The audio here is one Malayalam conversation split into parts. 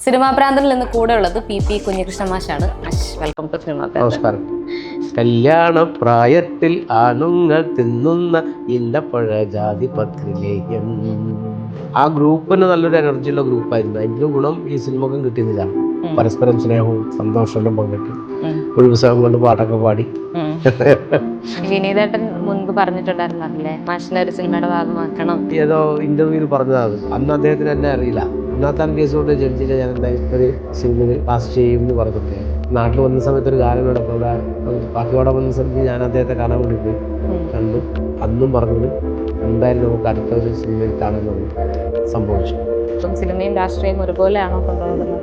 സിനിമാ പ്രാന്തനിൽ നിന്ന് കൂടെ ഉള്ളത് പി കുഞ്ഞികൃഷ്ണ മാഷാണ്. Welcome to cinema Pranthan. നമസ്കാരം. കല്യാണ പ്രായത്തിൽ ആണുങ്ങൾ തിന്നുന്ന ഇന്നപ്പഴ ജാതി പത്രിലേഹ്യം. ആ ഗ്രൂപ്പിന് നല്ലൊരു എനർജിയുള്ള ഗ്രൂപ്പായിരുന്നു. അതിൻ്റെ ഗുണം ഈ സിനിമക്കും കിട്ടിയതില്ല. പരസ്പരം സ്നേഹവും സന്തോഷവും പങ്കിട്ട് ഒഴിവുസമയം കൊണ്ട് പാട്ടൊക്കെ പാടി. വിനീതേട്ടൻ മുൻപ് പറഞ്ഞിട്ടുണ്ടായിരുന്നല്ലേ മാഷിനെ ഒരു സിനിമയുടെ ഭാഗമാക്കണം. ഏതോ ഇന്റർവ്യൂവിൽ പറഞ്ഞതാണ്. അന്ന് അദ്ദേഹത്തിന് എന്നെ അറിയില്ല. ഒന്നാത്താൻ കേസ് കൊണ്ട് ജഡ്ജിനെ ഞാൻ എന്തായാലും ഒരു സിനിമയിൽ പാസ് ചെയ്യും എന്ന് പറഞ്ഞിട്ട് നാട്ടിൽ വന്ന സമയത്ത് ഒരു ഗാനം നടക്കും. അവിടെ പാക്കിയോടെ വന്ന സമയത്ത് ഞാൻ അദ്ദേഹത്തെ കാണാൻ വേണ്ടി പോയി കണ്ടു. അന്നും പറഞ്ഞത് എന്തായാലും നമുക്ക് അടുത്ത ഒരു സിനിമയിൽ കാണുന്നത് സംഭവിച്ചു. സിനിമയും രാഷ്ട്രീയവും ഒരുപോലെയാണോ കൊണ്ടുപോകുന്നത്?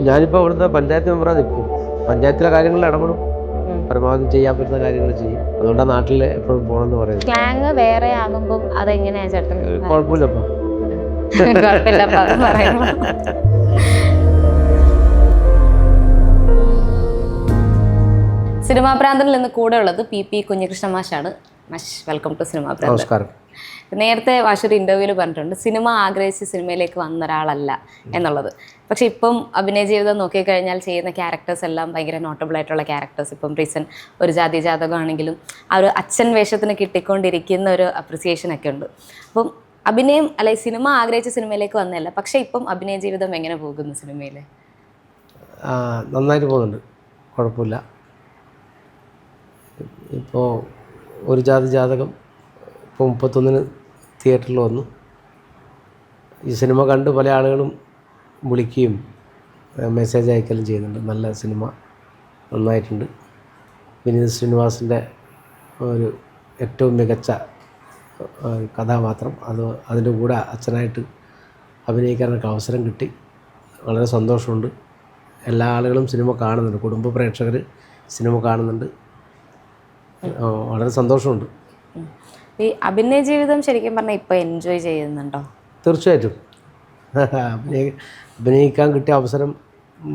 ഞാനിപ്പോൾ ഇവിടുത്തെ പഞ്ചായത്ത് മെമ്പറാണ് നിൽക്കും. പഞ്ചായത്തിലെ കാര്യങ്ങളിൽ ഇടപെടും, പരമാവധി ചെയ്യാൻ പറ്റുന്ന കാര്യങ്ങൾ ചെയ്യും. അതുകൊണ്ടാണ് നാട്ടിൽ എപ്പോഴും പോകണമെന്ന് പറയുന്നത്. സ്ലാങ് വേറെ ആകുമ്പോൾ അതെങ്ങനെയാ ചേട്ടൻ? കുഴപ്പമില്ലപ്പോൾ സിനിമാ പ്രാന്തനിൽ നിന്ന് കൂടെ ഉള്ളത് പി കുഞ്ഞികൃഷ്ണ മാഷാണ്. Welcome to cinema Pranthan. നമസ്കാരം. നേരത്തെ വാഷൊരു ഇൻ്റർവ്യൂവിൽ പറഞ്ഞിട്ടുണ്ട് സിനിമ ആഗ്രഹിച്ച് സിനിമയിലേക്ക് വന്ന ഒരാളല്ല എന്നുള്ളത്. പക്ഷെ ഇപ്പം അഭിനയ ജീവിതം നോക്കിക്കഴിഞ്ഞാൽ ചെയ്യുന്ന ക്യാരക്ടേഴ്സ് എല്ലാം ഭയങ്കര നോട്ടബിൾ ആയിട്ടുള്ള ക്യാരക്ടേഴ്സ്. ഇപ്പം റീസെൻറ്റ് ഒരു ജാതി ജാതകമാണെങ്കിലും ആ ഒരു അച്ഛൻ വേഷത്തിന് കിട്ടിക്കൊണ്ടിരിക്കുന്ന ഒരു അപ്രിസിയേഷനൊക്കെ ഉണ്ട്. അപ്പം അഭിനയം അല്ലെങ്കിൽ സിനിമ ആഗ്രഹിച്ച സിനിമയിലേക്ക് വന്നതല്ല, പക്ഷേ ഇപ്പം അഭിനയ ജീവിതം എങ്ങനെ പോകുന്നു സിനിമയിൽ? നന്നായിട്ട് പോകുന്നുണ്ട്, കുഴപ്പമില്ല. ഇപ്പോൾ ഒരു ജാതി ജാതകം ഇപ്പോൾ 31 തിയേറ്ററിൽ വന്നു. ഈ സിനിമ കണ്ട് പല ആളുകളും വിളിക്കുകയും മെസ്സേജ് അയക്കലും ചെയ്യുന്നുണ്ട്. നല്ല സിനിമ, നന്നായിട്ടുണ്ട്. വിനീത് ശ്രീനിവാസിൻ്റെ ഒരു ഏറ്റവും മികച്ച കഥാപാത്രം, അതിൻ്റെ കൂടെ അച്ഛനായിട്ട് അഭിനയിക്കാനൊക്കെ അവസരം കിട്ടി. വളരെ സന്തോഷമുണ്ട്. എല്ലാ ആളുകളും സിനിമ കാണുന്നുണ്ട്, കുടുംബ പ്രേക്ഷകർ സിനിമ കാണുന്നുണ്ട്. വളരെ സന്തോഷമുണ്ട്. ഈ അഭിനയ ജീവിതം ശരിക്കും പറഞ്ഞാൽ ഇപ്പോൾ എൻജോയ് ചെയ്യുന്നുണ്ടോ? തീർച്ചയായിട്ടും. അഭിനയിക്കാൻ കിട്ടിയ അവസരം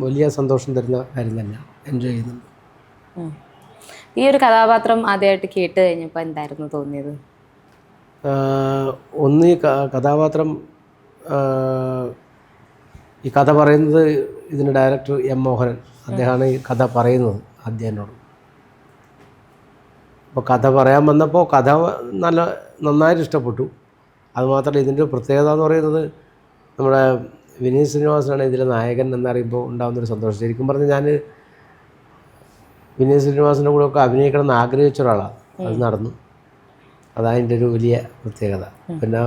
വലിയ സന്തോഷം തരുന്ന കാര്യം തന്നെയാണ്. എൻജോയ് ചെയ്യുന്നുണ്ട്. ഈ ഒരു കഥാപാത്രം ആദ്യമായിട്ട് കേട്ട് കഴിഞ്ഞപ്പോൾ എന്തായിരുന്നു തോന്നിയത്? ഒന്ന് ഈ കഥാപാത്രം, ഈ കഥ പറയുന്നത് ഇതിൻ്റെ ഡയറക്ടർ എം മോഹനൻ, അദ്ദേഹമാണ് ഈ കഥ പറയുന്നത് ആദ്യം എന്നോട്. അപ്പോൾ കഥ പറയാൻ വന്നപ്പോൾ കഥ നന്നായിട്ട് ഇഷ്ടപ്പെട്ടു. അതുമാത്രമല്ല, ഇതിൻ്റെ പ്രത്യേകത എന്ന് പറയുന്നത് നമ്മുടെ വിനീത് ശ്രീനിവാസനാണ് ഇതിലെ നായകൻ എന്നറിയുമ്പോൾ ഉണ്ടാകുന്നൊരു സന്തോഷം. ശരിക്കും പറഞ്ഞാൽ ഞാൻ വിനീത് ശ്രീനിവാസിൻ്റെ കൂടെ ഒക്കെ അഭിനയിക്കണം എന്ന് ആഗ്രഹിച്ച ഒരാളാണ്. അത് നടന്നു. അതതിൻ്റെ ഒരു വലിയ പ്രത്യേകത. പിന്നെ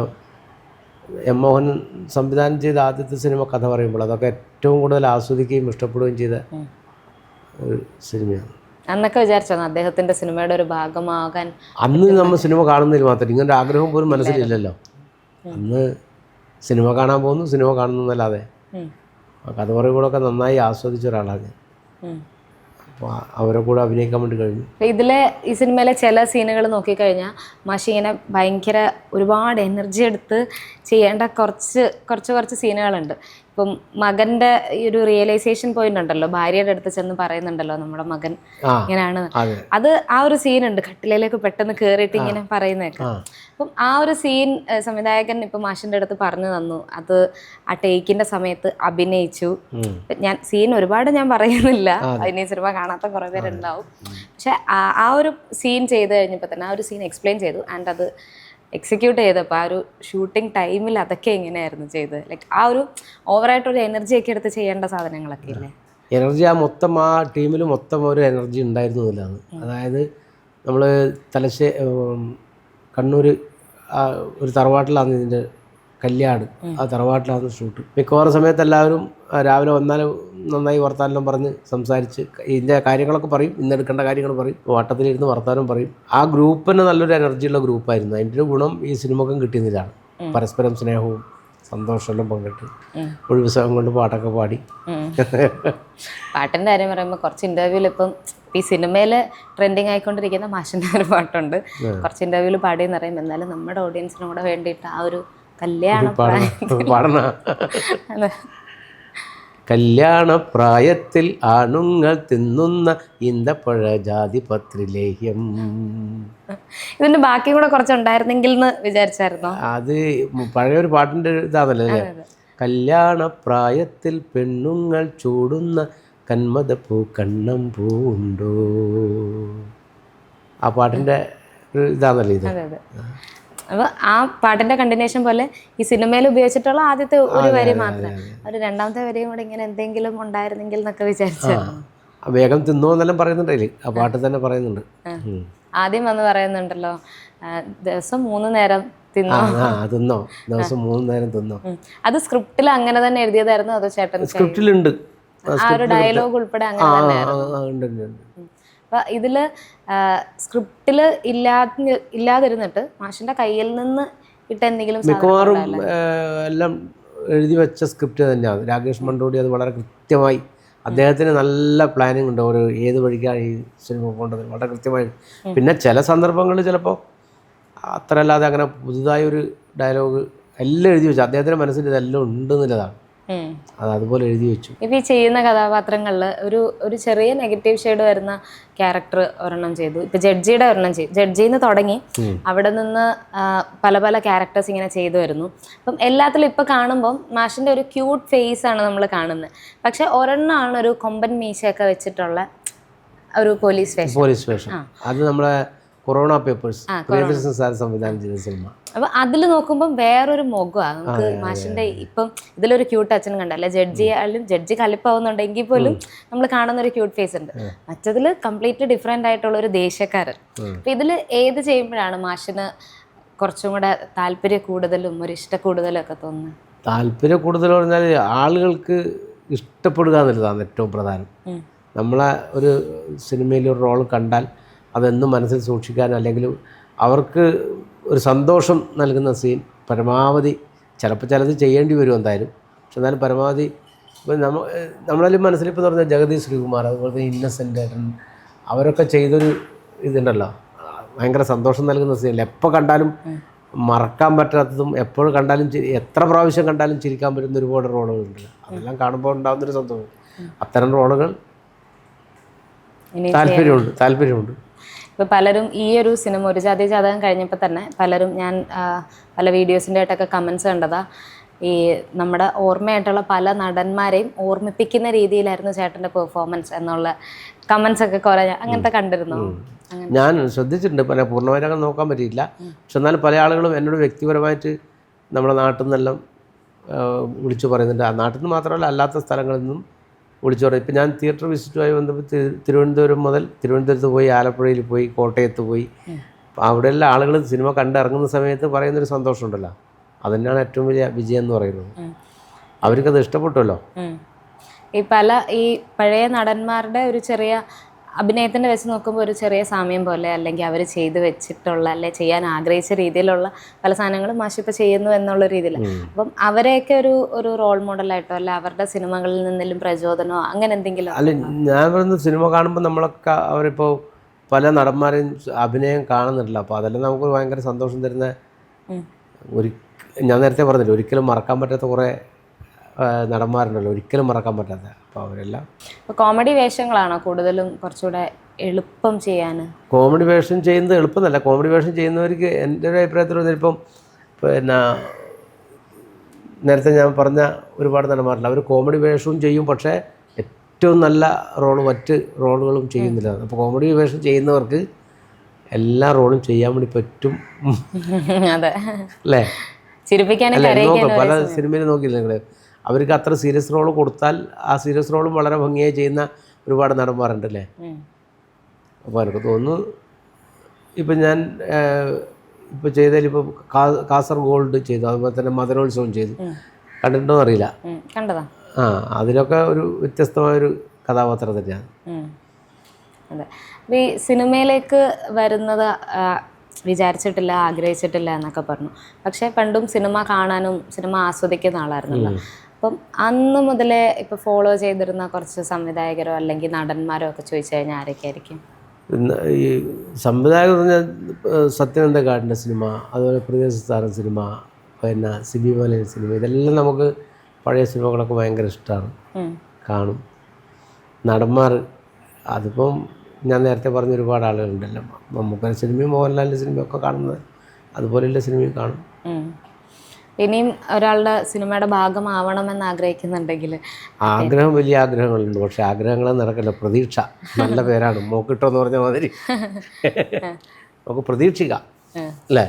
എം മോഹൻ സംവിധാനം ചെയ്ത ആദ്യത്തെ സിനിമ കഥ പറയുമ്പോൾ അതൊക്കെ ഏറ്റവും കൂടുതൽ ആസ്വദിക്കുകയും ഇഷ്ടപ്പെടുകയും ചെയ്ത ഒരു സിനിമയാണ്. അന്നൊക്കെ വിചാരിച്ചാണ് അദ്ദേഹത്തിൻ്റെ സിനിമയുടെ ഒരു ഭാഗമാകാൻ? അന്ന് നമ്മൾ സിനിമ കാണുന്നതിൽ മാത്രം ഇങ്ങനൊരു ആഗ്രഹം പോലും മനസ്സിലില്ലല്ലോ. അന്ന് സിനിമ കാണാൻ പോകുന്നു, സിനിമ കാണുന്നതല്ലാതെ കഥ പറയുമ്പോഴൊക്കെ നന്നായി ആസ്വദിച്ച ഒരാളാണ് ഞാൻ. അപ്പോൾ അവരെ കൂടെ അഭിനയിക്കാൻ വേണ്ടി കഴിഞ്ഞു. ഇതിലെ ഈ സിനിമയിലെ ചില സീനുകൾ നോക്കിക്കഴിഞ്ഞാൽ മാഷി ഇങ്ങനെ ഭയങ്കര ഒരുപാട് എനർജി എടുത്ത് ചെയ്യേണ്ട കുറച്ച് സീനുകളുണ്ട്. ഇപ്പം മകൻ്റെ ഈ ഒരു റിയലൈസേഷൻ പോയിന്റ് ഉണ്ടല്ലോ, ഭാര്യയുടെ അടുത്ത് ചെന്ന് പറയുന്നുണ്ടല്ലോ നമ്മുടെ മകൻ ഇങ്ങനെയാണ്. അത് ആ ഒരു സീനുണ്ട്, കട്ടിലേക്ക് പെട്ടെന്ന് കയറിയിട്ട് ഇങ്ങനെ പറയുന്നതൊക്കെ. അപ്പം ആ ഒരു സീൻ സംവിധായകൻ ഇപ്പം മാഷിൻ്റെ അടുത്ത് പറഞ്ഞു തന്നു. അത് ആ ടേക്കിൻ്റെ സമയത്ത് അഭിനയിച്ചു. ഞാൻ സീൻ ഒരുപാട് ഞാൻ പറയുന്നില്ല, അതിനെ സിനിമ കാണാത്ത കുറേ പേരുണ്ടാവും. പക്ഷെ ആ ഒരു സീൻ ചെയ്ത് കഴിഞ്ഞപ്പോൾ തന്നെ ആ ഒരു സീൻ എക്സ്പ്ലെയിൻ ചെയ്തു. ആൻഡ് അത് എക്സിക്യൂട്ട് ചെയ്തപ്പോൾ ആ ഒരു ഷൂട്ടിംഗ് ടൈമിൽ അതൊക്കെ എങ്ങനെയായിരുന്നു ചെയ്തത്? ലൈക്ക് ആ ഒരു ഓവറായിട്ടൊരു എനർജി ഒക്കെ എടുത്ത് ചെയ്യേണ്ട സാധനങ്ങളൊക്കെ ഇല്ലേ? എനർജി ആ ടീമിൽ മൊത്തം ഒരു എനർജി ഉണ്ടായിരുന്നു എന്നുള്ളതാണ്. അതായത് നമ്മൾ കണ്ണൂർ ഒരു തറവാട്ടിലാണ് ഇതിൻ്റെ കല്യാട്, ആ തറവാട്ടിലാണ് ഷൂട്ട്. മിക്കവാറും സമയത്ത് എല്ലാവരും രാവിലെ വന്നാലും നന്നായി വർത്താനം പറഞ്ഞ് സംസാരിച്ച് ഇതിൻ്റെ കാര്യങ്ങളൊക്കെ പറയും, ഇന്നെടുക്കേണ്ട കാര്യങ്ങൾ പറയും, വട്ടത്തിലിരുന്ന് വർത്താനം പറയും. ആ ഗ്രൂപ്പിന് നല്ലൊരു എനർജിയുള്ള ഗ്രൂപ്പായിരുന്നു. അതിൻ്റെ ഗുണം ഈ സിനിമക്കും കിട്ടിയതിലാണ്. പരസ്പരം സ്നേഹവും സന്തോഷമെല്ലാം പങ്കിട്ട് ഒഴിവുസമയം കൊണ്ട് പാട്ടൊക്കെ പാടി. പാട്ടിൻ്റെ കാര്യം പറയുമ്പോൾ കുറച്ച് ഇൻ്റർവ്യൂവിൽ ഇപ്പം ഈ സിനിമയിൽ ട്രെൻഡിങ് ആയിക്കൊണ്ടിരിക്കുന്ന മാഷിൻ്റെ ഒരു പാട്ടുണ്ട്, കുറച്ച് ഇൻ്റർവ്യൂവിൽ പാടിയെന്ന് പറയുമ്പോൾ എന്നാലും നമ്മുടെ ഓഡിയൻസിനും കൂടെ വേണ്ടിയിട്ട് ആ ഒരു കല്യാണ പ്രായത്തിൽ ആണുങ്ങൾ തിന്നുന്ന ഇന്തപ്പഴ ജാതി പത്രിലേഹ്യം. ഇതിന്റെ ബാക്കി കൂടെ കുറച്ചുണ്ടായിരുന്നെങ്കിൽ എന്ന് വിചാരിച്ചായിരുന്നോ? അത് പഴയൊരു പാട്ടിന്റെ ഇതാണല്ലോ അല്ലേ. കല്യാണപ്രായത്തിൽ പെണ്ണുങ്ങൾ ചൂടുന്ന കന്മദപ്പൂ കണ്ണം പൂണ്ടോ. ആ പാട്ടിൻ്റെ ഒരു ഇതാണല്ലോ ഇത്. അതെ അതെ. അപ്പോൾ ആ പാട്ടിൻ്റെ കണ്ടിന്യൂഷൻ പോലെ ഈ സിനിമയിൽ ഉപയോഗിച്ചിട്ടുള്ള ആദ്യത്തെ ഒരു വരി മാത്രം, ഒരു രണ്ടാമത്തെ വരിയും കൂടെ ഇങ്ങനെ എന്തെങ്കിലും ഉണ്ടായിരുന്നെങ്കിൽ എന്നൊക്കെ വിചാരിച്ചായിരുന്നു. വേഗം തിന്നോ എന്നെല്ലാം പറയുന്നുണ്ടല്ലേ, ആ പാട്ട് തന്നെ പറയുന്നുണ്ട്. ആദ്യം വന്ന് പറയുന്നുണ്ടല്ലോ, ദിവസം 3 നേരം തിന്നോ. തിന്നോ, ദിവസം 3 നേരം തിന്നോ. അത് സ്ക്രിപ്റ്റിൽ അങ്ങനെ തന്നെ എഴുതിയതായിരുന്നു അതോ ചേട്ടൻ? സ്ക്രിപ്റ്റിലുണ്ട്, ആ ഒരു ഡയലോഗ് ഉൾപ്പെടെ അങ്ങനെ തന്നെയായിരുന്നു. അപ്പൊ ഇതില് സ്ക്രിപ്റ്റിൽ ഇല്ലാതിരുന്നിട്ട് മാഷിന്റെ കയ്യിൽ നിന്ന് ഇട്ട എന്തെങ്കിലും മിക്കവാറും എല്ലാം എഴുതി വെച്ച സ്ക്രിപ്റ്റ് തന്നെയാണ്. രാകേഷ് മണ്ടോടി അത് വളരെ കൃത്യമായി, അദ്ദേഹത്തിന് നല്ല പ്ലാനിങ് ഉണ്ട്, ഒരു ഏത് വഴിക്കാണ് ഈ സിനിമ പോകേണ്ടത് വളരെ കൃത്യമായി. പിന്നെ ചില സന്ദർഭങ്ങളിൽ ചിലപ്പോൾ അത്ര അല്ലാതെ അങ്ങനെ പുതുതായി ഒരു ഡയലോഗ് എല്ലാം എഴുതി വെച്ചു. അദ്ദേഹത്തിൻ്റെ മനസ്സിൽ ഇതെല്ലാം ഉണ്ടെന്നുള്ളതാണ്, അത് അതുപോലെ എഴുതി വെച്ചു. ഇപ്പം ഈ ചെയ്യുന്ന കഥാപാത്രങ്ങളിൽ ഒരു ചെറിയ നെഗറ്റീവ് ഷെയ്ഡ് വരുന്ന ക്യാരക്ടർ ഒരെണ്ണം ചെയ്തു. ഇപ്പം ജഡ്ജിയുടെ ഒരെണ്ണം ചെയ്തു, ജഡ്ജിന്ന് തുടങ്ങി അവിടെ നിന്ന് പല പല ക്യാരക്ടേഴ്സ് ഇങ്ങനെ ചെയ്തു വരുന്നു. അപ്പം എല്ലാത്തിലും ഇപ്പം കാണുമ്പം മാഷിൻ്റെ ഒരു ക്യൂട്ട് ഫേസ് ആണ് നമ്മൾ കാണുന്നത്. പക്ഷെ ഒരെണ്ണമാണ് ഒരു കൊമ്പൻ മീശയൊക്കെ വെച്ചിട്ടുള്ള ഒരു പോലീസ് വേഷം. അത് നമ്മളെ കൊറോണ പേപ്പേഴ്സ് പ്രിയദർശൻ സാർ സംവിധാനം ചെയ്ത സിനിമ. അപ്പൊ അതിൽ നോക്കുമ്പോൾ വേറൊരു മുഖമാണ് നമുക്ക് മാഷിന്റെ. ഇപ്പം ഇതിലൊരു ക്യൂട്ട് അച്ഛനും കണ്ടല്ലേ, ജഡ്ജി കലിപ്പാവുന്നുണ്ടെങ്കിൽ പോലും നമ്മൾ കാണുന്ന ഒരു ക്യൂട്ട് ഫേസ് ഉണ്ട്. മറ്റതിൽ കംപ്ലീറ്റ്ലി ഡിഫറെന്റ് ആയിട്ടുള്ള ഒരു ദേശക്കാരൻ. അപ്പൊ ഇതിൽ ഏത് ചെയ്യുമ്പോഴാണ് മാഷിന് കുറച്ചും കൂടെ താല്പര്യം കൂടുതലും ഒരു ഇഷ്ട കൂടുതലും ഒക്കെ തോന്നുന്നത്? താല്പര്യം കൂടുതൽ പറഞ്ഞാൽ ആളുകൾക്ക് ഇഷ്ടപ്പെടുക എന്നുള്ളതാണ് ഏറ്റവും പ്രധാനം. നമ്മളെ ഒരു സിനിമയിൽ ഒരു റോൾ കണ്ടാൽ അതെന്നും മനസ്സിൽ സൂക്ഷിക്കാൻ, അല്ലെങ്കിൽ അവർക്ക് ഒരു സന്തോഷം നൽകുന്ന സീൻ പരമാവധി, ചിലപ്പോൾ ചിലത് ചെയ്യേണ്ടി വരും എന്തായാലും, പക്ഷെ എന്നാലും പരമാവധി ഇപ്പം നമ്മളതിൽ മനസ്സിലിപ്പോൾ പറഞ്ഞാൽ ജഗദീഷ് ശ്രീകുമാർ, അതുപോലെ തന്നെ ഇന്നസെൻ്റ് ഏട്ടൻ, അവരൊക്കെ ചെയ്തൊരു ഇതുണ്ടല്ലോ, ഭയങ്കര സന്തോഷം നൽകുന്ന സീനിൽ എപ്പോൾ കണ്ടാലും മറക്കാൻ പറ്റാത്തതും, എപ്പോഴും കണ്ടാലും എത്ര പ്രാവശ്യം കണ്ടാലും ചിരിക്കാൻ പറ്റുന്ന ഒരുപാട് റോളുകളുണ്ട്. അതെല്ലാം കാണുമ്പോൾ ഉണ്ടാകുന്നൊരു സന്തോഷം. അത്തരം റോളുകൾ താല്പര്യമുണ്ട്. ഇപ്പോൾ പലരും ഈ ഒരു സിനിമ ഒരു ജാതി ജാതകം കഴിഞ്ഞപ്പോൾ തന്നെ പലരും, ഞാൻ പല വീഡിയോസിൻ്റെ ആയിട്ടൊക്കെ കമൻസ് കണ്ടതാ, ഈ നമ്മുടെ ഓർമ്മയായിട്ടുള്ള പല നടന്മാരെയും ഓർമ്മിപ്പിക്കുന്ന രീതിയിലായിരുന്നു ചേട്ടൻ്റെ പെർഫോമൻസ് എന്നുള്ള കമൻസ് ഒക്കെ കുറേ അങ്ങനത്തെ കണ്ടിരുന്നു. ഞാൻ ശ്രദ്ധിച്ചിട്ടുണ്ട്, പല പൂർണ്ണമായിട്ട് നോക്കാൻ പറ്റിയില്ല. പക്ഷെ എന്നാലും പല ആളുകളും എന്നോട് വ്യക്തിപരമായിട്ട് നമ്മുടെ നാട്ടിൽ നിന്നെല്ലാം വിളിച്ചു പറയുന്നുണ്ട്. ആ നാട്ടിൽ നിന്ന് മാത്രമല്ല അല്ലാത്ത സ്ഥലങ്ങളിൽ നിന്നും വിളിച്ചു പറയും. ഇപ്പം ഞാൻ തിയേറ്റർ വിസിറ്റുമായി ബന്ധപ്പെട്ട് തിരുവനന്തപുരം മുതൽ തിരുവനന്തപുരത്ത് പോയി, ആലപ്പുഴയിൽ പോയി, കോട്ടയത്ത് പോയി, അവിടെയുള്ള ആളുകൾ സിനിമ കണ്ടിറങ്ങുന്ന സമയത്ത് പറയുന്നൊരു സന്തോഷമുണ്ടല്ലോ, അതുതന്നെയാണ് ഏറ്റവും വലിയ വിജയം എന്ന് പറയുന്നത്. അവർക്കത് ഇഷ്ടപ്പെട്ടുമല്ലോ. ഈ പഴയ നടന്മാരുടെ ഒരു ചെറിയ അഭിനയത്തിൻ്റെ വെച്ച് നോക്കുമ്പോൾ ഒരു ചെറിയ സാമ്യം പോലെ, അല്ലെങ്കിൽ അവർ ചെയ്ത് വെച്ചിട്ടുള്ള അല്ലെ ചെയ്യാൻ ആഗ്രഹിച്ച രീതിയിലുള്ള പല സാധനങ്ങളും മാഷി ഇപ്പോൾ ചെയ്യുന്നു എന്നുള്ള രീതിയിൽ. അപ്പം അവരെയൊക്കെ ഒരു റോൾ മോഡലായിട്ടോ അല്ല അവരുടെ സിനിമകളിൽ നിന്നെങ്കിലും പ്രചോദനമോ അങ്ങനെ എന്തെങ്കിലും? അല്ല, ഞാൻ പറയുന്നത് സിനിമ കാണുമ്പോൾ നമ്മളൊക്കെ അവരിപ്പോൾ പല നടന്മാരെയും അഭിനയം കാണുന്നില്ല. അപ്പോൾ അതെല്ലാം നമുക്ക് ഭയങ്കര സന്തോഷം തരുന്ന ഞാൻ നേരത്തെ പറഞ്ഞില്ല, ഒരിക്കലും മറക്കാൻ പറ്റാത്ത കുറേ നടന്മാരുണ്ടല്ലോ, ഒരിക്കലും മറക്കാൻ പറ്റാത്ത. അപ്പോൾ അവരെല്ലാം കോമഡി വേഷങ്ങളാണോ കൂടുതലും കുറച്ചുകൂടെ എളുപ്പം ചെയ്യാൻ? കോമഡി വേഷം ചെയ്യുന്നത് എളുപ്പമല്ല. കോമഡി വേഷം ചെയ്യുന്നവർക്ക് എൻ്റെ ഒരു അഭിപ്രായത്തിൽ വന്നിപ്പം പിന്നെ നേരത്തെ ഞാൻ പറഞ്ഞ ഒരുപാട് നടന്മാരുണ്ട്, അവർ കോമഡി വേഷവും ചെയ്യും, പക്ഷേ ഏറ്റവും നല്ല മറ്റ് റോളുകളും ചെയ്യുന്നില്ല. അപ്പോൾ കോമഡി വേഷം ചെയ്യുന്നവർക്ക് എല്ലാ റോളും ചെയ്യാൻ വേണ്ടി പറ്റും. അതെ അല്ലേ? ചിരിപ്പിക്കാനും പല സിനിമയിൽ നോക്കിയില്ല നിങ്ങൾ, അവർക്ക് അത്ര സീരിയസ് റോൾ കൊടുത്താൽ ആ സീരിയസ് റോളും വളരെ ഭംഗിയായി ചെയ്യുന്ന ഒരുപാട് നടന്മാരുണ്ടല്ലേ. അപ്പോൾ എനിക്ക് തോന്നുന്നു ഇപ്പം ഞാൻ ഇപ്പോൾ ചെയ്തതിൽ ഇപ്പോൾ കാസർഗോൾഡ് ചെയ്തു, അതുപോലെ തന്നെ മധുരോത്സവം ചെയ്തു. കണ്ടിട്ടുണ്ടോ അറിയില്ല. കണ്ടതാ. അതിലൊക്കെ ഒരു വ്യത്യസ്തമായൊരു കഥാപാത്രം തന്നെയാണ്. അതെ. ഈ സിനിമയിലേക്ക് വരുന്നത് വിചാരിച്ചിട്ടില്ല, ആഗ്രഹിച്ചിട്ടില്ല എന്നൊക്കെ പറഞ്ഞു. പക്ഷേ പണ്ടും സിനിമ കാണാനും സിനിമ ആസ്വദിക്കുന്ന ആളായിരുന്നല്ലോ. അപ്പം അന്ന് മുതലേ ഇപ്പോൾ ഫോളോ ചെയ്തിരുന്ന കുറച്ച് സംവിധായകരോ അല്ലെങ്കിൽ നടന്മാരോ ഒക്കെ ചോദിച്ചു കഴിഞ്ഞാൽ ആരൊക്കെ ആയിരിക്കും? ഈ സംവിധായകർ പറഞ്ഞാൽ സത്യനന്ദകാടിൻ്റെ സിനിമ, അതുപോലെ പ്രിയദർശൻ സിനിമ, പിന്നെ സിബി മലയിൽ സിനിമ, ഇതെല്ലാം നമുക്ക് പഴയ സിനിമകളൊക്കെ ഭയങ്കര ഇഷ്ടമാണ്, കാണും. നടന്മാർ അതിപ്പം ഞാൻ നേരത്തെ പറഞ്ഞ ഒരുപാട് ആളുകളുണ്ടല്ലോ, മമ്മൂക്കയുടെ സിനിമയും മോഹൻലാലിൻ്റെ സിനിമയൊക്കെ കാണുന്നത് അതുപോലെയുള്ള സിനിമയും കാണും. ഇനിയും ഒരാളുടെ സിനിമയുടെ ഭാഗമാവണമെന്ന് ആഗ്രഹിക്കുന്നുണ്ടെങ്കിൽ ആഗ്രഹം വലിയ ആഗ്രഹങ്ങളുണ്ട്, പക്ഷെ ആഗ്രഹങ്ങൾ നടക്കില്ല. പ്രതീക്ഷ നല്ല പേരാണ്, മോക്കിട്ടോ എന്ന് പറഞ്ഞ മാതിരി നമുക്ക് പ്രതീക്ഷിക്കാം അല്ലേ.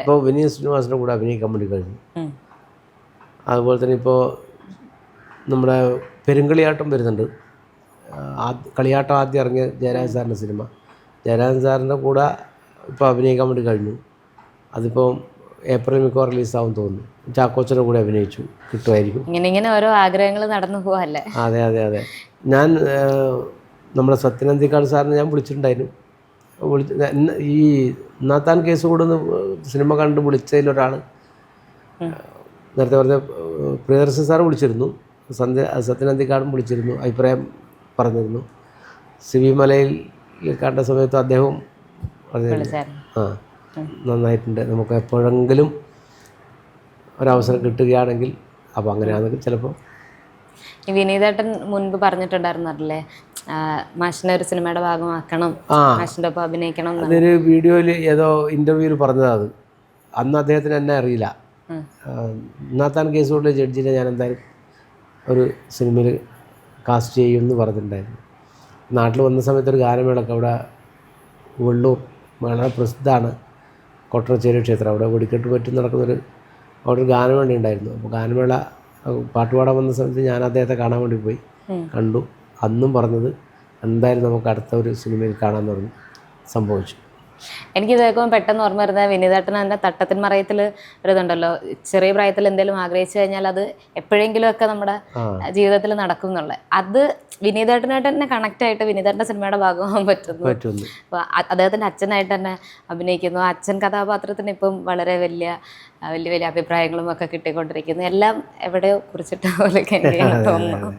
ഇപ്പോൾ വിനീത് ശ്രീനിവാസിൻ്റെ കൂടെ അഭിനയിക്കാൻ വേണ്ടി കഴിഞ്ഞു. അതുപോലെ തന്നെ ഇപ്പോൾ നമ്മുടെ പെരുങ്കളിയാട്ടം വരുന്നുണ്ട്. കളിയാട്ടം ആദ്യം ഇറങ്ങിയ ജയരാജൻ സാറിൻ്റെ സിനിമ, ജയരാജൻ സാറിൻ്റെ കൂടെ ഇപ്പോൾ അഭിനയിക്കാൻ വേണ്ടി കഴിഞ്ഞു. അതിപ്പോൾ ഏപ്രിൽ മിക്കവാറും റിലീസാവും തോന്നുന്നു. ചാക്കോച്ചൻ്റെ കൂടെ അഭിനയിച്ചു, കിട്ടുമായിരിക്കും. ഇങ്ങനെ ഓരോ ആഗ്രഹങ്ങൾ നടന്നു പോവല്ലേ. അതെ അതെ അതെ. ഞാൻ നമ്മുടെ സത്യനന്ദിക്കാട് സാറിനെ ഞാൻ വിളിച്ചിട്ടുണ്ടായിരുന്നു. ഈ നാത്താൻ കേസ് കൂടുന്ന സിനിമ കണ്ട് വിളിച്ചതിലൊരാൾ നേരത്തെ പറഞ്ഞ പ്രിയദർശൻ സാറ് വിളിച്ചിരുന്നു, സത്യനന്ദിക്കാടും വിളിച്ചിരുന്നു, അഭിപ്രായം പറഞ്ഞിരുന്നു. സിബി മലയിൽ കണ്ട സമയത്ത് അദ്ദേഹം പറഞ്ഞിരുന്നു നന്നായിട്ടുണ്ട്, നമുക്ക് എപ്പോഴെങ്കിലും ഒരവസരം കിട്ടുകയാണെങ്കിൽ. അപ്പോൾ അങ്ങനെയാണെങ്കിൽ ചിലപ്പോൾ ഈ വിനീതേട്ടൻ മുൻപ് പറഞ്ഞിട്ടുണ്ടായിരുന്നല്ലേ മാഷിനെ ഒരു സിനിമയുടെ ഭാഗമാക്കണം, മാഷിൻ്റെ ഒപ്പം അഭിനയിക്കണം. അതൊരു വീഡിയോയിൽ ഏതോ ഇൻ്റർവ്യൂവിൽ പറഞ്ഞതാണ് അത്. അന്ന് അദ്ദേഹത്തിന് എന്നെ അറിയില്ല. നാത്താൻ കേസ് കൊണ്ട് ജഡ്ജിനെ ഞാൻ എന്തായാലും ഒരു സിനിമയിൽ കാസ്റ്റ് ചെയ്യുമെന്ന് പറഞ്ഞിട്ടുണ്ടായിരുന്നു. നാട്ടിൽ വന്ന സമയത്ത് ഒരു ഗാനമേളൊക്കെ അവിടെ വെള്ളൂർ വളരെ പ്രസിദ്ധമാണ് കൊട്ടറച്ചേരി ക്ഷേത്രം, അവിടെ വെടിക്കെട്ട് പറ്റി നടക്കുന്നൊരു അവിടെ ഒരു ഗാനമേള ഉണ്ടായിരുന്നു. അപ്പോൾ ഗാനമേള പാട്ടുപാടാൻ വന്ന സമയത്ത് ഞാൻ അദ്ദേഹത്തെ കാണാൻ വേണ്ടി പോയി, കണ്ടു. അന്നും പറഞ്ഞത് എന്തായാലും നമുക്ക് അടുത്ത ഒരു സിനിമയിൽ കാണാമെന്ന് പറഞ്ഞു. സംഭവിച്ചു. എനിക്ക് കേൾക്കുമ്പോൾ പെട്ടെന്ന് ഓർമ്മ വരുന്നത് വിനീതേട്ടൻ എൻ്റെ തട്ടത്തിൻ മറയത്തിൽ ഒരു ഇതുണ്ടല്ലോ, ചെറിയ പ്രായത്തിൽ എന്തെങ്കിലും ആഗ്രഹിച്ചു കഴിഞ്ഞാൽ അത് എപ്പോഴെങ്കിലും ഒക്കെ നമ്മുടെ ജീവിതത്തിൽ നടക്കും എന്നുള്ളത്. അത് വിനീതേട്ടനായിട്ട് തന്നെ കണക്റ്റ് ആയിട്ട് വിനീതേട്ടൻ്റെ സിനിമയുടെ ഭാഗമാകാൻ പറ്റുന്നു. അപ്പോൾ അദ്ദേഹത്തിൻ്റെ അച്ഛനായിട്ട് തന്നെ അഭിനയിക്കുന്നു. അച്ഛൻ കഥാപാത്രത്തിന് ഇപ്പം വളരെ വലിയ വലിയ അഭിപ്രായങ്ങളും ഒക്കെ കിട്ടിക്കൊണ്ടിരിക്കുന്നു. എല്ലാം എവിടെയോ കുറിച്ചിട്ട പോലെയൊക്കെ എനിക്ക് തോന്നുന്നു.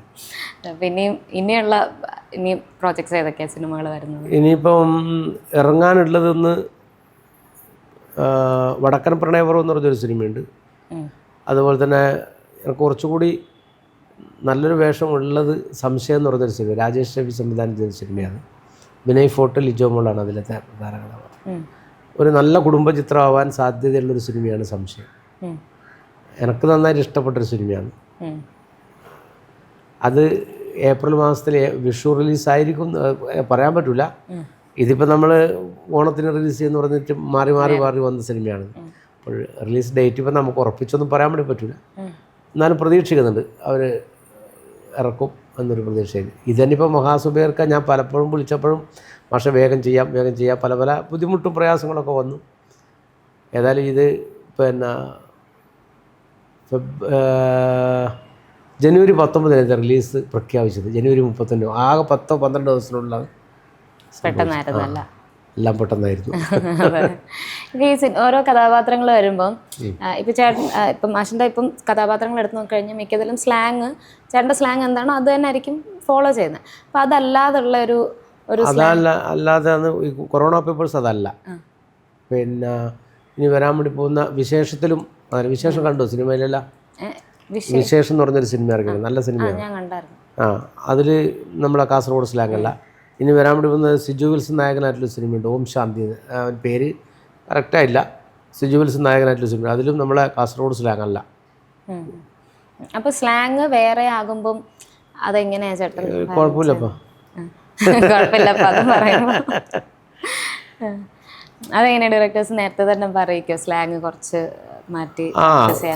ഇനിയുള്ള പ്രോജക്ട്സ് ഏതൊക്കെയാണ് സിനിമകൾ വരുന്നത്? ഇനിയിപ്പം ഇറങ്ങാനുള്ളതെന്ന് വടക്കൻ പ്രണയപർവ്വം എന്ന് പറഞ്ഞൊരു സിനിമയുണ്ട്. അതുപോലെ തന്നെ കുറച്ചുകൂടി നല്ലൊരു വേഷം ഉള്ളത് സംശയം എന്ന് പറഞ്ഞൊരു സിനിമ, രാജേഷ് രവി സംവിധാനം ചെയ്ത സിനിമയാണ്. വിനയ് ഫോർട്ട്, ലിജോ മോളാണ് അതിലത്തെ പ്രധാന കഥാപാത്രം. ഒരു നല്ല കുടുംബചിത്രമാവാൻ സാധ്യതയുള്ളൊരു സിനിമയാണ് സംശയം. എനിക്ക് നന്നായിട്ട് ഇഷ്ടപ്പെട്ടൊരു സിനിമയാണ് അത്. ഏപ്രിൽ മാസത്തിൽ വിഷു റിലീസായിരിക്കും, പറയാൻ പറ്റില്ല. ഇതിപ്പോൾ നമ്മൾ ഓണത്തിന് റിലീസ് ചെയ്യുമെന്ന് പറഞ്ഞിട്ട് മാറി മാറി മാറി വന്ന സിനിമയാണ്. അപ്പോൾ റിലീസ് ഡേറ്റ് ഇപ്പം നമുക്ക് ഉറപ്പിച്ചൊന്നും പറയാൻ വേണ്ടി പറ്റില്ല. എന്നാലും പ്രതീക്ഷിക്കുന്നുണ്ട് അവർ ഇറക്കും എന്നൊരു പ്രതീക്ഷയിൽ. ഇതന്നിപ്പോൾ മഹാസുബേർക്ക് ഞാൻ പലപ്പോഴും വിളിച്ചപ്പോഴും പക്ഷേ വേഗം ചെയ്യാം പല പല ബുദ്ധിമുട്ടും പ്രയാസങ്ങളൊക്കെ വന്നു. ഏതായാലും ഇത് പിന്നെ ജനുവരി 19 റിലീസ് പ്രഖ്യാപിച്ചത്. ജനുവരി 31 ആകെ 10-12 ദിവസത്തിനുള്ള എല്ലാം പെട്ടെന്നായിരുന്നു. ഓരോ കഥാപാത്രങ്ങൾ വരുമ്പം ഇപ്പം ചേട്ടൻ ഇപ്പം മാഷിൻ്റെ ഇപ്പം കഥാപാത്രങ്ങൾ എടുത്ത് നോക്കിക്കഴിഞ്ഞാൽ മിക്കതിലും ചേട്ടൻ്റെ സ്ലാങ് എന്താണോ അത് തന്നെ ആയിരിക്കും ഫോളോ ചെയ്യുന്നത്. അപ്പം അതല്ലാതുള്ള അല്ലാതെ ഈ കൊറോണ പേപ്പേഴ്സ് അതല്ല. പിന്നെ ഇനി വരാൻ വേണ്ടി പോകുന്ന വിശേഷത്തിലും വിശേഷം കണ്ടു സിനിമയിലല്ല. വിശേഷം എന്ന് പറഞ്ഞൊരു സിനിമ ഇറങ്ങിയത്, നല്ല സിനിമയാണ്. അതിൽ നമ്മളെ കാസർഗോഡ് സ്ലാങ് അല്ല. ഇനി വരാൻ വേണ്ടി പോകുന്നത് സിജു വിൽസൺ നായകനായിട്ടുള്ള സിനിമയുണ്ട്, ഓം ശാന്തി. പേര് കറക്റ്റായില്ല. സിജു വിൽസൺ നായകനായിട്ടുള്ള സിനിമ, അതിലും നമ്മളെ കാസർഗോഡ് സ്ലാങ് അല്ല. അപ്പോൾ സ്ലാങ് വേറെ ആകുമ്പം അതെങ്ങനെയാ ചേട്ടൻ? കുഴപ്പമില്ലപ്പോൾ അത് പറയുമ്പോൾ അതെങ്ങനെയാണ് ഡയറക്ടേഴ്സ് നേരത്തെ തന്നെ പറയിക്കോ സ്ലാങ് കുറച്ച് മാറ്റി?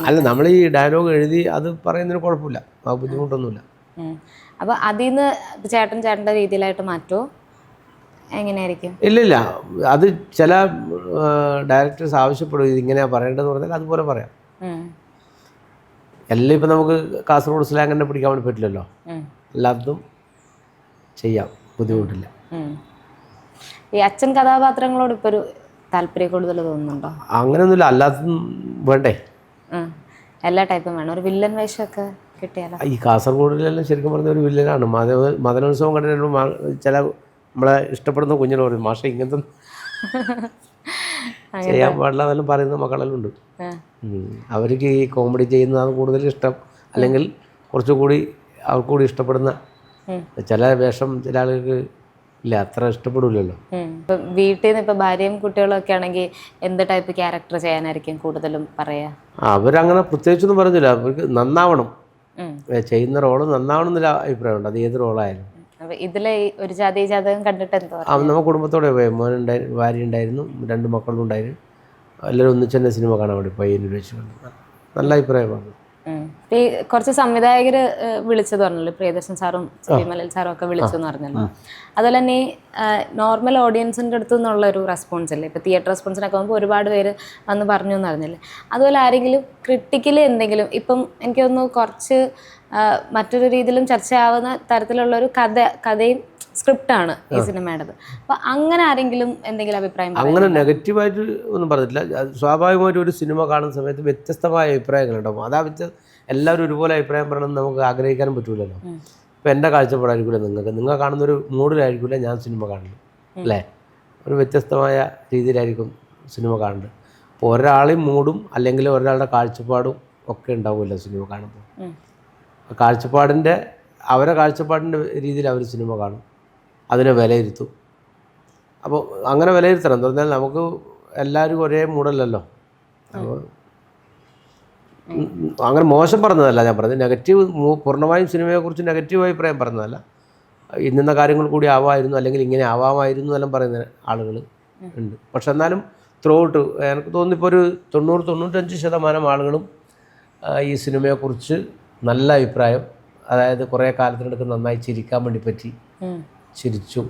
അല്ല, നമ്മൾ ഈ ഡയലോഗ് എഴുതി അത് പറയുന്നതിന് കുഴപ്പമില്ല, ആ ബുദ്ധിമുട്ടൊന്നുമില്ല. അപ്പോൾ അതിൽ നിന്ന് ചേട്ടൻ്റെ രീതിയിലായിട്ട് മാറ്റുമോ, എങ്ങനെയായിരിക്കും? ഇല്ലില്ല, അത് ചില ഡയറക്ടേഴ്സ് ആവശ്യപ്പെടും ഇതിങ്ങനെയാണ് പറയേണ്ടതെന്ന് പറഞ്ഞാൽ അതുപോലെ പറയാം. എല്ലാം ഇപ്പം നമുക്ക് കാസർഗോഡ് സ്ലാങ് തന്നെ പിടിക്കാൻ വേണ്ടി പറ്റില്ലല്ലോ. എല്ലാതും ചെയ്യാം, ബുദ്ധിമുട്ടില്ല. ഈ അച്ഛൻ കഥാപാത്രങ്ങളോട് ഇപ്പോൾ ഒരു താല്പര്യം കൂടുതൽ തോന്നുന്നുണ്ടോ? അങ്ങനെയൊന്നുമില്ല, അല്ലാതും വേണ്ടേ, എല്ലാ ടൈപ്പും വേണം. ഒരു വില്ലൻ വേഷമൊക്കെ കിട്ടിയാലോ? ഈ കാസർഗോഡിലെല്ലാം ശരിക്കും പറഞ്ഞ ഒരു വില്ലനാണ്. മദനോത്സവം കണ്ടിട്ട് ചില നമ്മളെ ഇഷ്ടപ്പെടുന്ന കുഞ്ഞിനെ പറയും മാഷെ ഇങ്ങനത്തെ ചെയ്യാൻ പാടില്ല എന്നെല്ലാം പറയുന്ന മക്കളെല്ലാം ഉണ്ട്. അവർക്ക് ഈ കോമഡി ചെയ്യുന്നതാണ് കൂടുതൽ ഇഷ്ടം, അല്ലെങ്കിൽ കുറച്ചുകൂടി അവർക്കൂടി ഇഷ്ടപ്പെടുന്ന ചില വേഷം ചില ആളുകൾക്ക് ഇല്ല, അത്ര ഇഷ്ടപ്പെടില്ലല്ലോ. ഇപ്പം വീട്ടിൽ നിന്ന് ഇപ്പം ഭാര്യയും കുട്ടികളും ഒക്കെ ആണെങ്കിൽ എന്ത് ടൈപ്പ് ക്യാരക്ടർ ചെയ്യാനായിരിക്കും കൂടുതലും പറയാ? അവരങ്ങനെ പ്രത്യേകിച്ചൊന്നും പറഞ്ഞില്ല. അവർക്ക് നന്നാവണം, ചെയ്യുന്ന റോള് നന്നാവണം എന്നൊരു അഭിപ്രായമുണ്ട്. അത് ഏത് റോളായാലും. അപ്പം ഇതിലെ ഈ ഒരു ജാതി ജാതകം കണ്ടിട്ട് എന്തോ നമ്മൾ കുടുംബത്തോടെ പോയി. ഭാര്യ ഉണ്ടായിരുന്നു, 2 മക്കളും ഉണ്ടായിരുന്നു. എല്ലാവരും ഒന്നിച്ച് തന്നെ സിനിമ കാണാൻ വേണ്ടി പയ്യന്നൂർ വെച്ച് കണ്ടു. നല്ല അഭിപ്രായമാണ്. ഈ കുറച്ച് സംവിധായകർ വിളിച്ചത് പറഞ്ഞല്ലോ, പ്രിയദർശൻ സാറും ശ്രീമലൽ സാറും ഒക്കെ വിളിച്ചു എന്ന് പറഞ്ഞല്ലോ. അതുപോലെ തന്നെ ഈ നോർമൽ ഓഡിയൻസിൻ്റെ അടുത്തു നിന്നുള്ള ഒരു റെസ്പോൺസ് അല്ലേ, ഇപ്പോൾ തിയേറ്റർ റെസ്പോൺസിനൊക്കെ ആകുമ്പോൾ ഒരുപാട് പേര് വന്ന് പറഞ്ഞു എന്ന് പറഞ്ഞില്ലേ. അതുപോലെ ആരെങ്കിലും ക്രിട്ടിക്കലി എന്തെങ്കിലും, ഇപ്പം എനിക്ക് തോന്നുന്നു കുറച്ച് മറ്റൊരു രീതിയിലും ചർച്ചയാവുന്ന തരത്തിലുള്ളൊരു കഥയും സ്ക്രിപ്റ്റാണ് ഈ സിനിമയുടേത്. അപ്പോൾ അങ്ങനെ ആരെങ്കിലും എന്തെങ്കിലും അഭിപ്രായം? അങ്ങനെ നെഗറ്റീവായിട്ട് ഒന്നും പറഞ്ഞിട്ടില്ല. സ്വാഭാവികമായിട്ടും ഒരു സിനിമ കാണുന്ന സമയത്ത് വ്യത്യസ്തമായ അഭിപ്രായങ്ങളുണ്ടാവും. എല്ലാവരും ഒരുപോലെ അഭിപ്രായം പറയണമെന്ന് നമുക്ക് ആഗ്രഹിക്കാനും പറ്റൂലല്ലോ. ഇപ്പം എൻ്റെ കാഴ്ചപ്പാടായിരിക്കില്ല നിങ്ങൾ കാണുന്നൊരു മൂഡിലായിരിക്കില്ല ഞാൻ സിനിമ കാണുന്നത്, അല്ലേ? ഒരു വ്യത്യസ്തമായ രീതിയിലായിരിക്കും സിനിമ കാണുന്നത്. അപ്പോൾ ഒരാളെയും മൂഡും അല്ലെങ്കിൽ ഒരാളുടെ കാഴ്ചപ്പാടും ഒക്കെ ഉണ്ടാവുമല്ലോ സിനിമ കാണുമ്പോൾ. അവരുടെ കാഴ്ചപ്പാടിൻ്റെ രീതിയിൽ അവർ സിനിമ കാണും, അതിനെ വിലയിരുത്തും. അപ്പോൾ അങ്ങനെ വിലയിരുത്തണം. എന്ന് പറഞ്ഞാൽ നമുക്ക് എല്ലാവരും ഒരേ മൂടല്ലല്ലോ. അപ്പോൾ അങ്ങനെ മോശം പറഞ്ഞതല്ല ഞാൻ പറഞ്ഞത്. നെഗറ്റീവ് പൂർണ്ണമായും സിനിമയെക്കുറിച്ച് നെഗറ്റീവ് അഭിപ്രായം പറഞ്ഞതല്ല. ഇന്ന കാര്യങ്ങൾ കൂടി ആവാമായിരുന്നു, അല്ലെങ്കിൽ ഇങ്ങനെ ആവാമായിരുന്നു എന്നെല്ലാം പറയുന്ന ആളുകൾ ഉണ്ട്. പക്ഷെ എന്നാലും ത്രൂ ഔട്ട് എനിക്ക് തോന്നുന്നു ഇപ്പോൾ ഒരു 90-95% ആളുകളും ഈ സിനിമയെക്കുറിച്ച് നല്ല അഭിപ്രായം, അതായത് കുറേ കാലത്തിനടുത്ത് നന്നായി ചിരിക്കാൻ വേണ്ടി പറ്റി, ചിരിച്ചു,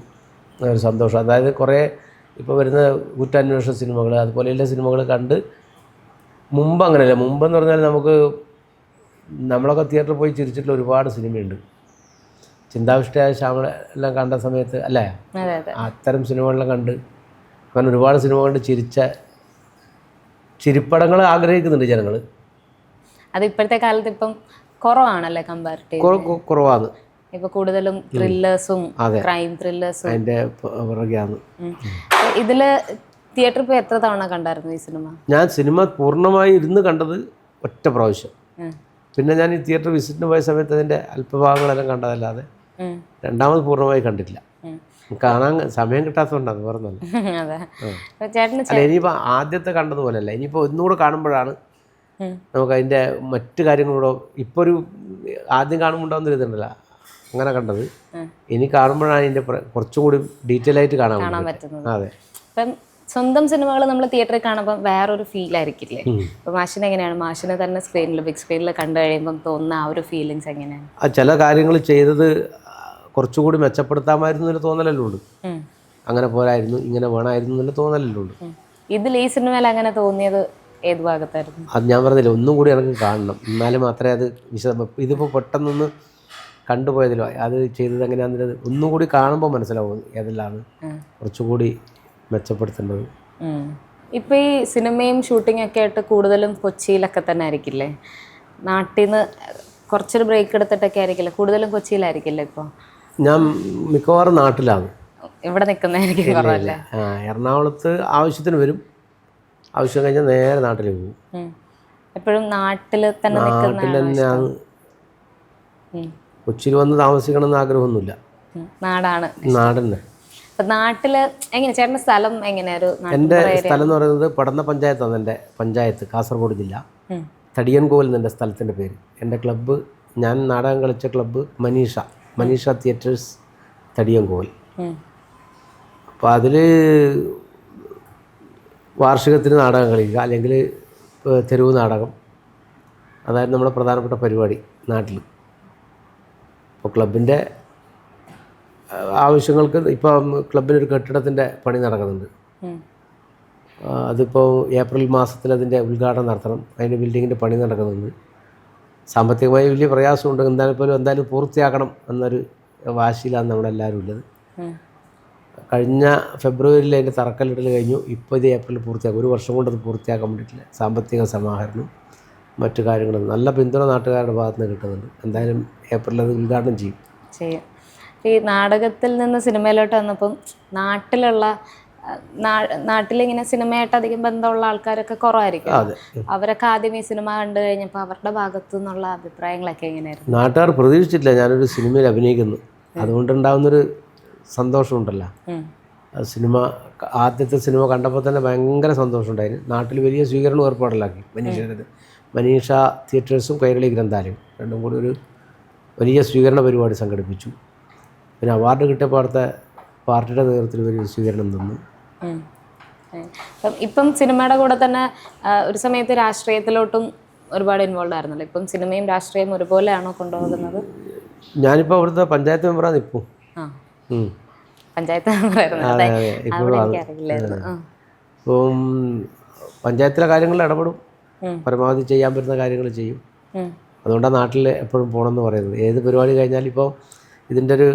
ഒരു സന്തോഷം. അതായത് കുറേ ഇപ്പോൾ വരുന്ന കുറ്റാന്വേഷണ സിനിമകൾ അതുപോലെയുള്ള സിനിമകൾ കണ്ട് മുമ്പ് അങ്ങനെയല്ല. മുമ്പെന്ന് പറഞ്ഞാൽ നമ്മളൊക്കെ തിയേറ്ററിൽ പോയി ചിരിച്ചിട്ടുള്ള ഒരുപാട് സിനിമയുണ്ട്. ചിന്താവിഷ്ടയായ ശ്യാമള എല്ലാം കണ്ട സമയത്ത് അല്ലേ, അത്തരം സിനിമകളെല്ലാം കണ്ട് അങ്ങനെ ഒരുപാട് സിനിമ കണ്ട് ചിരിപ്പടങ്ങൾ ആഗ്രഹിക്കുന്നുണ്ട് ജനങ്ങൾ. അത് ഇപ്പോഴത്തെ കാലത്ത് ഇപ്പം കുറവാണല്ലേ, കമ്പാരിറ്റീവ് കുറവാണ്. ഇപ്പൊ കൂടുതലും ത്രില്ലേഴ്സും ക്രൈം ത്രില്ലേഴ്സും അതിന്റെ പുറകെയാണ്. ഇതില് തിയേറ്ററിൽ പോയി എത്ര തവണ കണ്ടായിരുന്നു ഈ സിനിമ? ഞാൻ സിനിമ പൂർണ്ണമായി ഇരുന്ന് കണ്ടത് ഒറ്റ പ്രാവശ്യം. പിന്നെ ഞാൻ ഈ തിയേറ്റർ വിസിറ്റിന് പോയ സമയത്ത് അതിന്റെ അല്പഭാഗങ്ങളെല്ലാം കണ്ടതല്ലാതെ രണ്ടാമത് പൂർണ്ണമായി കണ്ടിട്ടില്ല. കാണാൻ സമയം കിട്ടാത്തതുകൊണ്ടാണ്, പറഞ്ഞല്ലോ. അല്ല, ഇനിയിപ്പോൾ ആദ്യത്തെ കണ്ടതുപോലെയല്ല. ഇനിയിപ്പോൾ ഒന്നുകൂടെ കാണുമ്പോഴാണ് നമുക്ക് അതിൻ്റെ മറ്റു കാര്യങ്ങളൂടെ, ഇപ്പോൾ ഒരു ആദ്യം കാണുമ്പോൾ ഉണ്ടാകുന്നൊരു ഇതുണ്ടല്ലോ, അങ്ങനെ കണ്ടത്. ഇനി കാണുമ്പോഴാണ് അതിൻ്റെ കുറച്ചും കൂടി ഡീറ്റെയിൽ ആയിട്ട് കാണാൻ പറ്റുന്നത്. അതെ. ഇപ്പം സ്വന്തം സിനിമകൾ നമ്മൾ തിയേറ്ററിൽ കാണുമ്പോൾ വേറൊരു ഫീൽ ആയിരിക്കില്ലേ? ഇപ്പം മാഷിന് എങ്ങനെയാണ്, മാഷിനെ തന്നെ സ്ക്രീനിൽ ബിഗ് സ്ക്രീനിൽ കണ്ടു കഴിയുമ്പം തോന്നുന്ന ആ ഒരു ഫീലിങ്സ് എങ്ങനെയാണ്? ചില കാര്യങ്ങൾ ചെയ്തത് കുറച്ചുകൂടി മെച്ചപ്പെടുത്താമായിരുന്നു എന്നൊരു തോന്നലല്ലോ ഉണ്ട്. അങ്ങനെ പോരായിരുന്നു, ഇങ്ങനെ വേണമായിരുന്നു എന്നുള്ള തോന്നലല്ലോ ഉണ്ട്. ഇതിൽ ഈ സിനിമയിൽ അങ്ങനെ തോന്നിയത് ഏത് ഭാഗത്തായിരുന്നു? അത് ഞാൻ പറഞ്ഞില്ല, ഒന്നും കൂടി എനിക്ക് കാണണം, എന്നാലും മാത്രമേ അത് ഇതിപ്പോൾ പെട്ടെന്നൊന്ന് കണ്ടുപോയതിലോ അത് ചെയ്തത് എങ്ങനെയാണെന്നുള്ളത് ഒന്നും കൂടി കാണുമ്പോൾ മനസ്സിലാവും ഏതെല്ലാം കുറച്ചുകൂടി മെച്ചപ്പെടുത്തേണ്ടത്. ഇപ്പോൾ ഈ സിനിമയും ഷൂട്ടിങ്ങും ഒക്കെ ആയിട്ട് കൂടുതലും കൊച്ചിയിലൊക്കെ തന്നെ ആയിരിക്കില്ലേ? നാട്ടിൽ നിന്ന് കുറച്ചൊരു ബ്രേക്ക് എടുത്തിട്ടൊക്കെ ആയിരിക്കില്ലേ? കൂടുതലും കൊച്ചിയിലായിരിക്കില്ലേ ഇപ്പോൾ? ഞാൻ മിക്കവാറും നാട്ടിലാണ്. ഇവിടെ നിൽക്കുന്നതായിരിക്കും കുറവല്ലേ? എറണാകുളത്ത് ആവശ്യത്തിന് വരും, ആവശ്യം കഴിഞ്ഞാൽ നേരെ നാട്ടിലേക്ക് പോകും. എപ്പോഴും നാട്ടിൽ തന്നെയാണ്. കൊച്ചിയിൽ വന്ന് താമസിക്കണമെന്ന് ആഗ്രഹമൊന്നുമില്ല. നാട് തന്നെ. നാട്ടില് എങ്ങനെ ചേട്ടൻ്റെ സ്ഥലം എങ്ങനെയാ? എൻ്റെ സ്ഥലം എന്ന് പറയുന്നത് പടന്ന പഞ്ചായത്താണ്. എൻ്റെ പഞ്ചായത്ത് കാസർഗോഡ് ജില്ല, തടിയൻകോവിൽ എന്നെ സ്ഥലത്തിൻ്റെ പേര്. എൻ്റെ ക്ലബ്ബ്, ഞാൻ നാടകം കളിച്ച ക്ലബ്ബ് മനീഷ തിയേറ്റേഴ്സ് തടിയൻകോവിൽ. അപ്പോൾ അതിൽ വാർഷികത്തിന് നാടകം കളിക്കുക, അല്ലെങ്കിൽ തെരുവ് നാടകം, അതായിരുന്നു നമ്മുടെ പ്രധാനപ്പെട്ട പരിപാടി നാട്ടിൽ. അപ്പോൾ ക്ലബിൻ്റെ ആവശ്യങ്ങൾക്ക് ഇപ്പം ക്ലബിനൊരു കെട്ടിടത്തിൻ്റെ പണി നടക്കുന്നുണ്ട്. അതിപ്പോൾ ഏപ്രിൽ മാസത്തിൽ അതിൻ്റെ ഉദ്ഘാടനം നടത്തണം. അതിൻ്റെ ബിൽഡിങ്ങിൻ്റെ പണി നടക്കുന്നുണ്ട്. സാമ്പത്തികമായി വലിയ പ്രയാസമുണ്ട്. എന്തായാലും പൂർത്തിയാക്കണം എന്നൊരു വാശിയിലാണ് നമ്മളെല്ലാവരും ഉള്ളത്. കഴിഞ്ഞ ഫെബ്രുവരിയിൽ അതിൻ്റെ തറക്കല്ലിടൽ കഴിഞ്ഞു. ഇപ്പോൾ ഇത് ഏപ്രിൽ പൂർത്തിയാക്കും. 1 വർഷം കൊണ്ട് അത് പൂർത്തിയാക്കാൻ വേണ്ടിയിട്ടില്ല. സാമ്പത്തിക സമാഹരണം മറ്റു കാര്യങ്ങളും നല്ല പിന്തുണ നാട്ടുകാരുടെ ഭാഗത്ത് നിന്ന് കിട്ടുന്നുണ്ട്. എന്തായാലും ഏപ്രിൽ അത് ഉദ്ഘാടനം ചെയ്യും. ഈ നാടകത്തിൽ നിന്ന് സിനിമയിലോട്ട് വന്നപ്പം നാട്ടിലിങ്ങനെ സിനിമയായിട്ട് അധികം ബന്ധമുള്ള ആൾക്കാരൊക്കെ കുറവായിരിക്കും. അവരൊക്കെ ആദ്യം ഈ സിനിമ കണ്ടു കഴിഞ്ഞപ്പോൾ അവരുടെ ഭാഗത്തു നിന്നുള്ള അഭിപ്രായങ്ങളൊക്കെ എങ്ങനെയായിരുന്നു? നാട്ടുകാർ പ്രതീക്ഷിച്ചിട്ടില്ല ഞാനൊരു സിനിമയിൽ അഭിനയിക്കുന്നു. അതുകൊണ്ടുണ്ടാകുന്നൊരു സന്തോഷമുണ്ടല്ലോ. സിനിമ ആദ്യത്തെ സിനിമ കണ്ടപ്പോൾ തന്നെ ഭയങ്കര സന്തോഷമുണ്ടായിരുന്നു. നാട്ടിൽ വലിയ സ്വീകരണം ഏർപ്പാടിലാക്കി മനീഷ തിയേറ്റേഴ്സും കൈരളി ഗ്രന്ഥാലയം രണ്ടും കൂടി ഒരു വലിയ സ്വീകരണ പരിപാടി സംഘടിപ്പിച്ചു. പിന്നെ അവാർഡ് കിട്ടിയപ്പോൾ അടുത്ത പാർട്ടിയുടെ നേതൃത്വത്തിൽ വലിയ സ്വീകരണം തന്നു. ഇപ്പം സിനിമയുടെ കൂടെ തന്നെ ഒരു സമയത്ത് രാഷ്ട്രീയത്തിലോട്ടും ഒരുപാട് ഇൻവോൾവ് ആയിരുന്നല്ലോ. ഇപ്പം സിനിമയും രാഷ്ട്രീയവും ഒരുപോലെയാണോ കൊണ്ടുപോകുന്നത്? ഞാനിപ്പോൾ അവിടുത്തെ പഞ്ചായത്ത് മെമ്പറാണ് ഇപ്പോൾ. പഞ്ചായത്ത് മെമ്പറായിരുന്നു. ഇപ്പം പഞ്ചായത്തിലെ കാര്യങ്ങളിൽ ഇടപെടും, പരമാവധി ചെയ്യാൻ പറ്റുന്ന കാര്യങ്ങൾ ചെയ്യും. അതുകൊണ്ടാണ് നാട്ടിൽ എപ്പോഴും പോകണമെന്ന് പറയുന്നത്. ഏത് പരിപാടി കഴിഞ്ഞാലും ഇപ്പോൾ ഇതിൻ്റെ ഒരു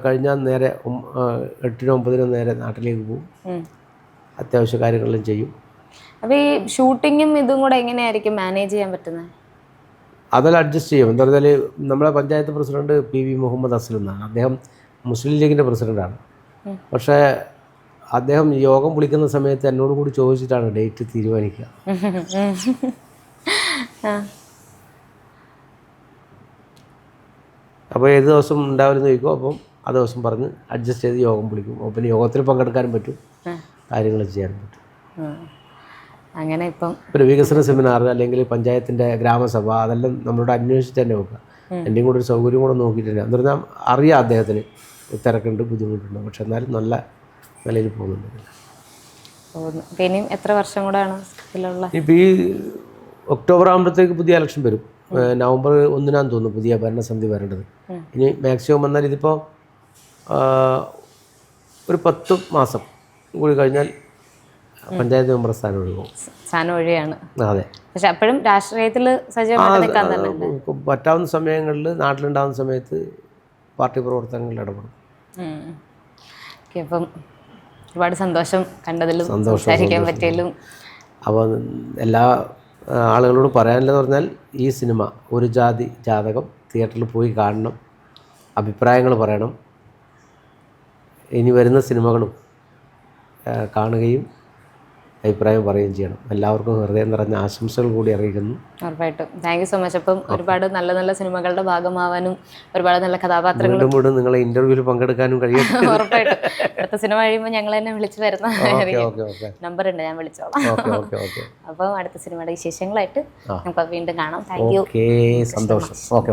കഴിഞ്ഞാൽ നേരെ 8-9 നേരെ നാട്ടിലേക്ക് പോകും, അത്യാവശ്യ കാര്യങ്ങളും ചെയ്യും. അപ്പോൾ ഈ ഷൂട്ടിങ്ങും ഇതും കൂടെ എങ്ങനെയായിരിക്കും മാനേജ് ചെയ്യാൻ പറ്റുന്നത്? അതെല്ലാം അഡ്ജസ്റ്റ് ചെയ്യും. എന്താ പറഞ്ഞാൽ നമ്മളെ പഞ്ചായത്ത് പ്രസിഡന്റ് PV മുഹമ്മദ് അസ്ലം എന്നാണ്. അദ്ദേഹം മുസ്ലിം ലീഗിൻ്റെ പ്രസിഡൻ്റാണ്. പക്ഷേ അദ്ദേഹം യോഗം വിളിക്കുന്ന സമയത്ത് എന്നോട് കൂടി ചോദിച്ചിട്ടാണ് ഡേറ്റ് തീരുമാനിക്കുക. അപ്പോൾ ഏത് ദിവസം ഉണ്ടാവില്ലെന്ന് ചോദിക്കും. അപ്പം ആ ദിവസം പറഞ്ഞ് അഡ്ജസ്റ്റ് ചെയ്ത് യോഗം വിളിക്കും. അപ്പോൾ പിന്നെ യോഗത്തിൽ പങ്കെടുക്കാനും പറ്റും, കാര്യങ്ങൾ ചെയ്യാനും പറ്റും. അങ്ങനെ ഇപ്പം ഒരു വികസന സെമിനാർ അല്ലെങ്കിൽ പഞ്ചായത്തിൻ്റെ ഗ്രാമസഭ അതെല്ലാം നമ്മളോട് അന്വേഷിച്ച് തന്നെ വെക്കുക. എൻ്റെയും കൂടെ ഒരു സൗകര്യം കൂടെ നോക്കിയിട്ടില്ല എന്ന് പറഞ്ഞാൽ അറിയാം അദ്ദേഹത്തിന് തിരക്കുണ്ട്, ബുദ്ധിമുട്ടുണ്ട്. പക്ഷെ എന്നാലും നല്ല നിലയിൽ പോകുന്നുണ്ട്. ഇനിയും എത്ര വർഷം കൂടെയാണ് ഇതിലുള്ള? ഇപ്പോൾ ഈ ഒക്ടോബർ ആകുമ്പോഴത്തേക്ക് പുതിയ ഇലക്ഷൻ വരും. നവംബർ 1 തോന്നുന്നു പുതിയ ഭരണസമിതി വരേണ്ടത്. ഇനി മാക്സിമം വന്നാൽ ഇതിപ്പോൾ ഒരു 10 മാസം കൂടി കഴിഞ്ഞാൽ പഞ്ചായത്ത് മെമ്പർ സ്ഥാനം ഒഴിയാണ്. അതെ. പക്ഷെ അപ്പോഴും രാഷ്ട്രീയത്തിൽ സജീവമായിട്ട് നിൽക്കാൻ തന്നെ പറ്റാവുന്ന സമയങ്ങളിൽ നാട്ടിലുണ്ടാകുന്ന സമയത്ത് പാർട്ടി പ്രവർത്തനങ്ങളിൽ ഇടപെടും. അപ്പം ഒരുപാട് സന്തോഷം കണ്ടതിലും സംസാരിക്കാൻ പറ്റിയതിലും. അപ്പോൾ എല്ലാ ആളുകളോട് പറയാനുള്ളതെന്ന് പറഞ്ഞാൽ ഈ സിനിമ ഒരു ജാതി ജാതകം തിയേറ്ററിൽ പോയി കാണണം, അഭിപ്രായങ്ങൾ പറയണം. ഇനി വരുന്ന സിനിമകളും കാണുകയും അഭിപ്രായം പറയുകയും ചെയ്യണം. എല്ലാവർക്കും ഹൃദയം നിറഞ്ഞ ആശംസകൾ കൂടി അറിയിക്കുന്നു. ഉറപ്പായിട്ടും. Thank you so much. അപ്പം ഒരുപാട് നല്ല നല്ല സിനിമകളുടെ ഭാഗമാവാനും ഒരുപാട് നല്ല കഥാപാത്രങ്ങൾ വീണ്ടും നിങ്ങളെ ഇന്റർവ്യൂവിൽ പങ്കെടുക്കാനും കഴിയും. ഉറപ്പായിട്ടും. അടുത്ത സിനിമ കഴിയുമ്പോൾ ഞങ്ങൾ തന്നെ വിളിച്ചു വരുന്ന നമ്പർ ഉണ്ട്, ഞാൻ വിളിച്ചോളാം. അപ്പം അടുത്ത സിനിമയുടെ വിശേഷങ്ങളായിട്ട് നമുക്ക് വീണ്ടും കാണാം. Thank you. സന്തോഷം. ഓക്കെ.